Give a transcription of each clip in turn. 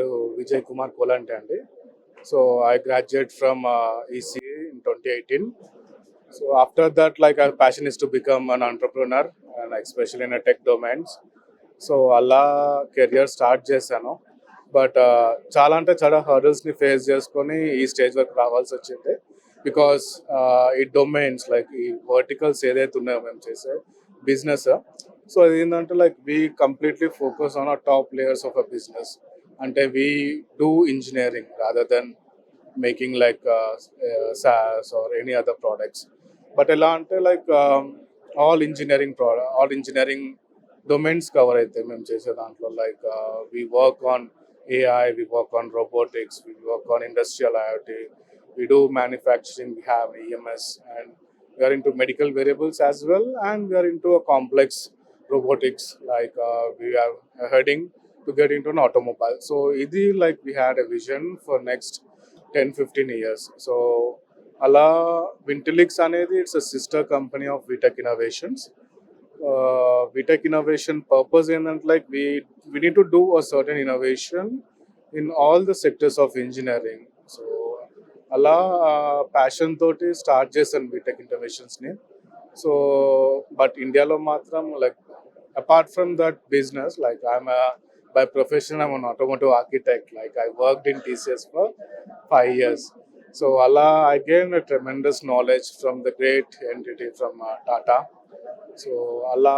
పేరు విజయ్ కుమార్ కోలంటే అండి. So I graduate from ECA in 2018. So after that, like our passion is to become an entrepreneur, and especially in a tech domains. So అలా career start చేశాను. But చాలా అంటే చాలా హర్డల్స్ని face చేసుకొని ఈ stage వరకు రావాల్సి వచ్చింది. బికాస్ ఈ డొమైన్స్ లైక్ ఈ వర్టికల్స్ ఏదైతే ఉన్నాయో మేము చేసే బిజినెస్, సో అది ఏంటంటే like we completely focus on a top layers of a business. అంటే we do engineering rather than making like SaaS or any other products. But ఎలా అంటే like all engineering domains cover అయితే మేము చేసే దాంట్లో like we work on AI, we work on robotics, we work on industrial IoT, we do manufacturing, we have EMS, and we are into medical variables as well, and we are into a complex robotics, like we are heading to get into an automobile. So idi like we had a vision for next 10-15 years. So ala Vintilix anedi, it's a sister company of VTech Innovations. VTech innovation purpose ఏంటంటే like we need to do a certain innovation in all the sectors of engineering. So అలా passion తోటి start చేశాను VTech innovationsని. So but ఇండియాలో మాత్రం like apart from that business, like by profession I'm an automotive architect. Like I worked in TCS for 5 years. So Allah, I gained a tremendous knowledge from the great entity from Tata. So Allah,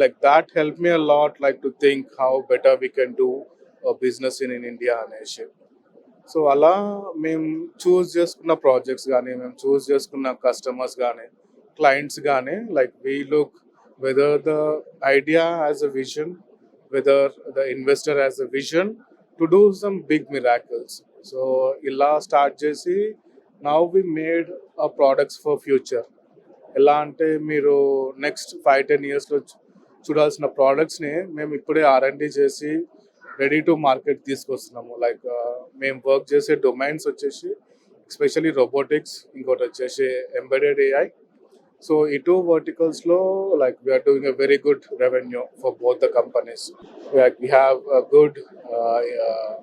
like that helped me a lot, like to think how better we can do a business in India and Asia. So అలా మేము చూస్ చేసుకున్న projects కానీ, మేము చూస్ చేసుకున్న customers కానీ, clients కానీ, like we look whether the idea as a vision, whether the investor as a vision to do some big miracles. So ఇలా start చేసి now we made a products for future. ఎలా అంటే మీరు next 5-10 ఇయర్స్లో చూడాల్సిన ప్రోడక్ట్స్ని మేము ఇప్పుడే R&D చేసి రెడీ టు మార్కెట్ తీసుకొస్తున్నాము. లైక్ మేము వర్క్ చేసే డొమైన్స్ వచ్చేసి ఎస్పెషలీ రోబోటిక్స్, ఇంకోటి వచ్చేసి ఎంబెడెడ్ AI. సో ఈ టూ వర్టికల్స్లో like we are doing a very good revenue for both the companies. Like we have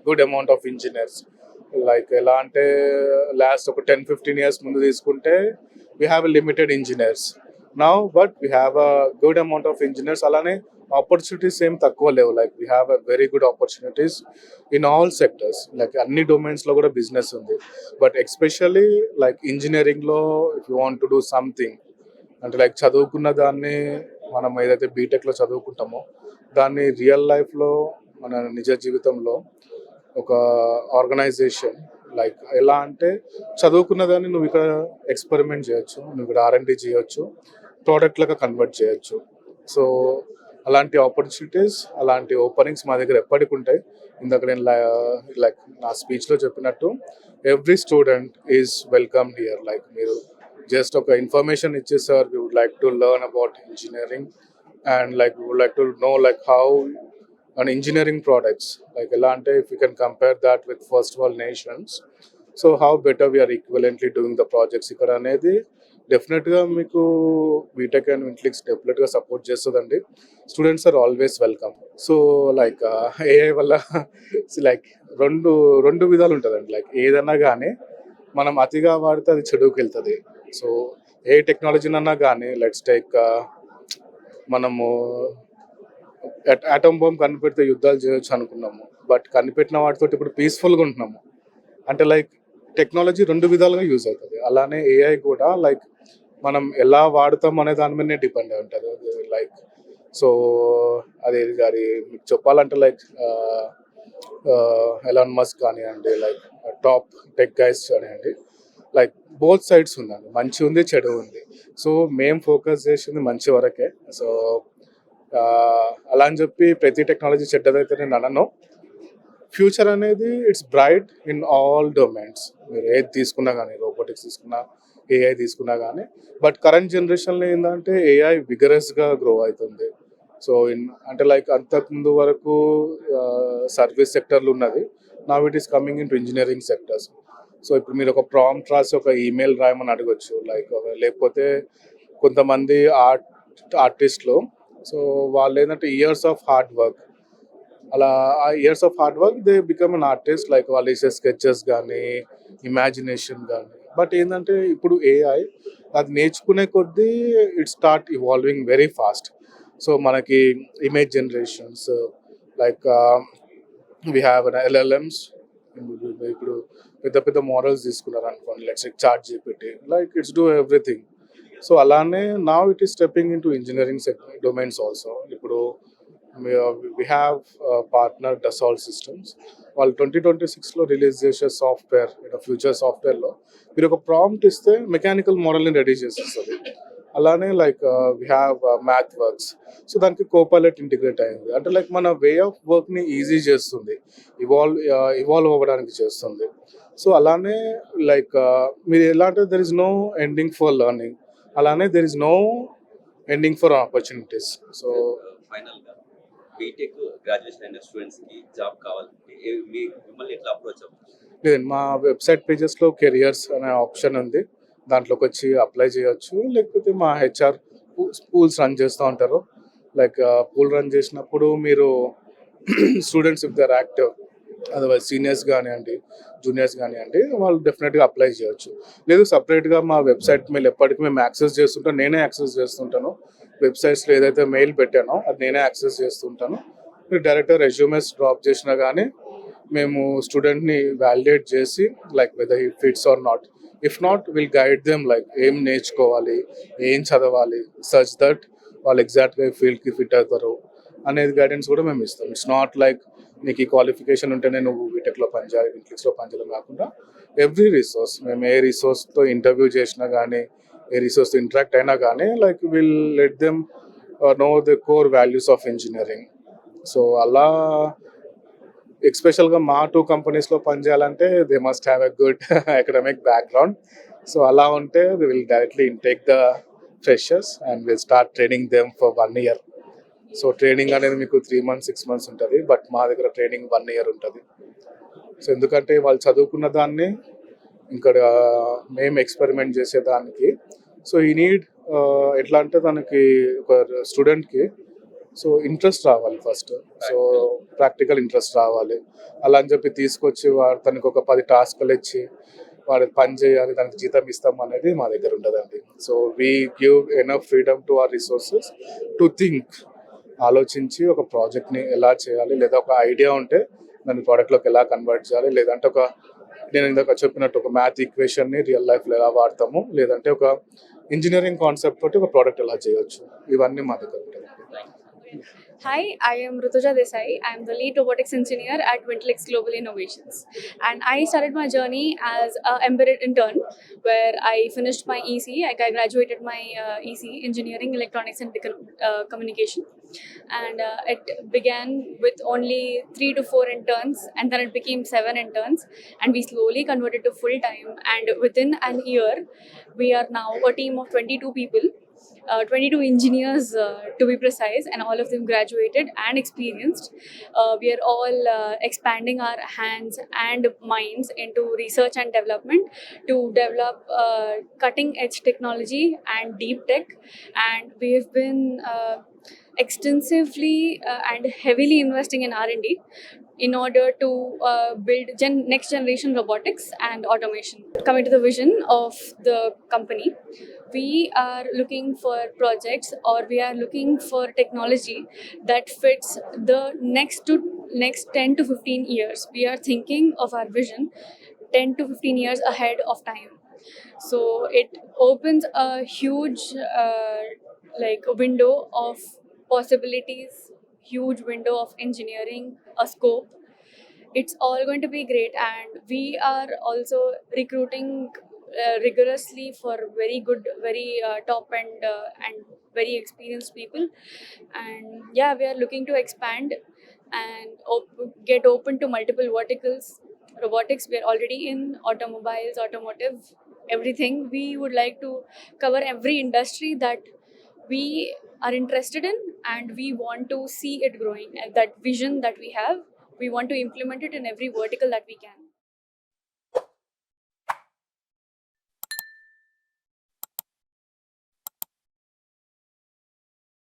good amount of engineers. Like ఎలా అంటే లాస్ట్ ఒక 10-15 ఇయర్స్ ముందు తీసుకుంటే we have a limited engineers now, but we have a good amount of engineers. Alane opportunities same takkuva level, like we have a very good opportunities in all sectors, like anni domains lo kuda business undi. But especially like engineering lo, if you want to do something అంటే like చదువుకున్న దాన్ని మనం ఏదైతే బీటెక్లో చదువుకుంటామో దాన్ని real లైఫ్లో మన నిజ జీవితంలో ఒక ఆర్గనైజేషన్, లైక్ ఎలా అంటే చదువుకున్న దాన్ని నువ్వు ఇక్కడ ఎక్స్పెరిమెంట్ చేయొచ్చు, నువ్వు ఇక్కడ R&D చేయొచ్చు, ప్రోడక్ట్లుగా కన్వర్ట్ చేయొచ్చు. సో అలాంటి ఆపర్చునిటీస్, అలాంటి ఓపెనింగ్స్ మా దగ్గర ఎప్పటికి ఉంటాయి. ఇందాక నేను లైక్ నా స్పీచ్లో చెప్పినట్టు every student is welcome here. Like మీరు జస్ట్ ఒక ఇన్ఫర్మేషన్ ఇచ్చి sir we would like to learn about engineering and like we would like to know like how and engineering products, like ఎలా అంటే if you can compare that with first world nations, so how better we are equivalently doing the projects ఇక్కడ అనేది డెఫినెట్గా మీకు BTech and వింట్లిక్స్ డెఫినెట్గా support చేస్తుందండి. Students are always welcome. So like AI వల్ల like రెండు విధాలు ఉంటుందండి. లైక్ ఏదన్నా కానీ మనం అతిగా వాడితే అది చెడుకు వెళ్తుంది. సో ఏ టెక్నాలజీనన్నా కానీ లెట్స్ టేక్ మనము ఆటమ్ బాంబ్ కనిపెడితే యుద్ధాలు చేయొచ్చు అనుకున్నాము, బట్ కనిపెట్టిన వాటితో ఇప్పుడు పీస్ఫుల్గా ఉంటున్నాము. అంటే లైక్ టెక్నాలజీ రెండు విధాలుగా యూజ్ అవుతుంది. అలానే AI కూడా లైక్ మనం ఎలా వాడతాం అనే దాని మీదనే డిపెండ్ అయి ఉంటుంది. లైక్ సో అది మీకు చెప్పాలంటే లైక్ ఎలాన్ మస్క్ కానివ్వండి, లైక్ టాప్ టెక్ గైస్ కానివ్వండి, లైక్ బోత్ సైడ్స్ ఉందండి, మంచి ఉంది చెడు ఉంది. సో మేము ఫోకస్ చేసింది మంచి వరకే. సో అలా అని చెప్పి ప్రతి టెక్నాలజీ చెడ్డదైతే నేను అనను. ఫ్యూచర్ అనేది it's bright in all domains. మీరు ఏది తీసుకున్నా కానీ, రోబోటిక్స్ తీసుకున్నా, AI తీసుకున్నా కానీ. బట్ కరెంట్ జనరేషన్లో ఏంటంటే AI విగరస్గా గ్రో అవుతుంది. సో అంటే లైక్ అంతకుముందు వరకు సర్వీస్ సెక్టర్లు ఉన్నది, now it is coming in to engineering sectors. So ఇప్పుడు మీరు ఒక ప్రాంప్ట్ రాసి ఒక ఈమెయిల్ రాయమని అడగొచ్చు, లైక్ లేకపోతే కొంతమంది ఆర్టిస్టులు, సో వాళ్ళు ఏంటంటే ఇయర్స్ ఆఫ్ హార్డ్ వర్క్, అలా ఆ years of hard work they become an artist, like వాళ్ళు వేసే స్కెచెస్ కానీ ఇమాజినేషన్ కానీ. బట్ ఏంటంటే ఇప్పుడు ఏఐ అది నేర్చుకునే కొద్దీ it start evolving very fast. So మనకి image generations like we have LLMs. ఇప్పుడు పెద్ద పెద్ద మోడల్స్ తీసుకున్నారు అనుకోండి, like ChatGPT, like it's do everything. So అలానే నా it is stepping into engineering domains also. ఇప్పుడు we have partner Dassault Systems. వాళ్ళు 2026లో రిలీజ్ చేసే సాఫ్ట్వేర్, ఫ్యూచర్ సాఫ్ట్వేర్లో మీరు ఒక ప్రాంప్ట్ ఇస్తే మెకానికల్ మోడల్ని రెడీ చేసేస్తుంది. అలానే like we have MathWorks. So దానికి కోపైలట్ ఇంటిగ్రేట్ అయింది, అంటే లైక్ మన వే ఆఫ్ వర్క్ని ఈజీ చేస్తుంది, ఇవాల్వ్ అవ్వడానికి చేస్తుంది. సో అలానే లైక్ మీరు ఎలా అంటే there is no ending for learning, అలానే there is no ending for opportunities. So ఫైనల్గా బీటెక్ గ్రాడ్యుయేషన్ అయిన స్టూడెంట్స్కి జాబ్ కావాలంటే మిమ్మల్ని ఎట్లా అప్రోచ్ అవ్వచ్చు? లేదండి, మా వెబ్సైట్ పేజెస్లో కెరియర్స్ అనే ఆప్షన్ ఉంది, దాంట్లోకి వచ్చి అప్లై చేయొచ్చు. లేకపోతే మా హెచ్ఆర్ పూల్స్ రన్ చేస్తూ ఉంటారు. లైక్ పూల్ రన్ చేసినప్పుడు మీరు students if they're active, otherwise seniors కానివ్వండి, జూనియర్స్ కానివ్వండి, వాళ్ళు డెఫినెట్గా అప్లై చేయొచ్చు. లేదు సపరేట్గా మా వెబ్సైట్ మెయిల్ ఎప్పటికీ మేము యాక్సెస్ చేస్తుంటాం, నేనే యాక్సెస్ చేస్తుంటాను. వెబ్సైట్స్లో ఏదైతే మెయిల్ పెట్టానో అది నేనే యాక్సెస్ చేస్తుంటాను. మీరు డైరెక్ట్గా రెజ్యూమెస్ డ్రాప్ చేసినా కానీ మేము స్టూడెంట్ని వ్యాలిడేట్ చేసి like whether he fits or not. If not will guide them like ఏం నేర్చుకోవాలి, ఏం చదవాలి, సచ్ దట్ వాళ్ళు ఎగ్జాక్ట్గా ఫీల్డ్కి ఫిట్ అవుతారు అనేది గైడెన్స్ కూడా మేము ఇస్తాం. ఇట్స్ నాట్ లైక్ నీకు ఈ క్వాలిఫికేషన్ ఉంటేనే నువ్వు బీటెక్లో పనిచేయాలి, ఇన్ఫ్లిక్స్లో పనిచేయాలి కాకుండా ఎవ్రీ రిసోర్స్, మేము ఏ రిసోర్స్తో ఇంటర్వ్యూ చేసినా కానీ, ఏ రిసోర్స్తో ఇంటరాక్ట్ అయినా కానీ like will let them know the core values of engineering. So అలా ఎక్స్పెషల్గా మా 2 కంపెనీస్లో పనిచేయాలంటే they must have a good academic background. So అలా ఉంటే they will directly intake the freshers and will start training them for 1 year. So training అనేది మీకు 3 months 6 months ఉంటుంది, but మా దగ్గర ట్రైనింగ్ 1 year ఉంటుంది. సో ఎందుకంటే వాళ్ళు చదువుకున్న దాన్ని ఇక్కడ మేము ఎక్స్పెరిమెంట్ చేసేదానికి, సో ఈ నీడ్ ఎట్లా అంటే తనకి ఒక స్టూడెంట్కి సో ఇంట్రెస్ట్ రావాలి ఫస్ట్. సో ప్రాక్టికల్ ఇంట్రెస్ట్ రావాలి. అలా అని చెప్పి తీసుకొచ్చి తనకు ఒక 10 టాస్క్లు ఇచ్చి వాడు పని చేయాలి, దానికి జీతం ఇస్తాం అనేది మా దగ్గర ఉండదండి. So we give enough freedom to our resources to think, ఆలోచించి ఒక ప్రాజెక్ట్ని ఎలా చేయాలి, లేదా ఒక ఐడియా ఉంటే దాన్ని ప్రోడక్ట్లోకి ఎలా కన్వర్ట్ చేయాలి, లేదంటే ఒక నేను ఇందాక చెప్పినట్టు ఒక మ్యాథ్ ఈక్వేషన్ని రియల్ లైఫ్లో ఎలా వాడతాము, లేదంటే ఒక ఇంజనీరింగ్ కాన్సెప్ట్ తోటి ఒక ప్రోడక్ట్ ఎలా చేయొచ్చు, ఇవన్నీ మా దగ్గర ఉంటాయి. Hi, I am Rutuja Desai. I am the lead robotics engineer at Wintelix Global Innovations. And I started my journey as an embedded intern, where I finished my EC. I graduated my EC, Engineering, Electronics and Communication. And it began with only 3 to 4 interns, and then it became 7 interns. And we slowly converted to full time. And within an year, we are now a team of 22 people. 22 engineers to be precise, and all of them graduated and experienced. We are all expanding our hands and minds into research and development to develop cutting edge technology and deep tech. And we have been extensively and heavily investing in R&D in order to build next generation robotics and automation. Coming to the vision of the company, we are looking for projects, or we are looking for technology that fits the next 10 to 15 years. We are thinking of our vision 10 to 15 years ahead of time. So it opens a huge window of possibilities, huge window of engineering, a scope. It's all going to be great, and we are also recruiting rigorously for very good, very top end and very experienced people. And yeah, we are looking to expand and get open to multiple verticals. Robotics, we are already in automobiles, automotive, everything. We would like to cover every industry that we are interested in, and we want to see it growing. And that vision that we have, we want to implement it in every vertical that we can.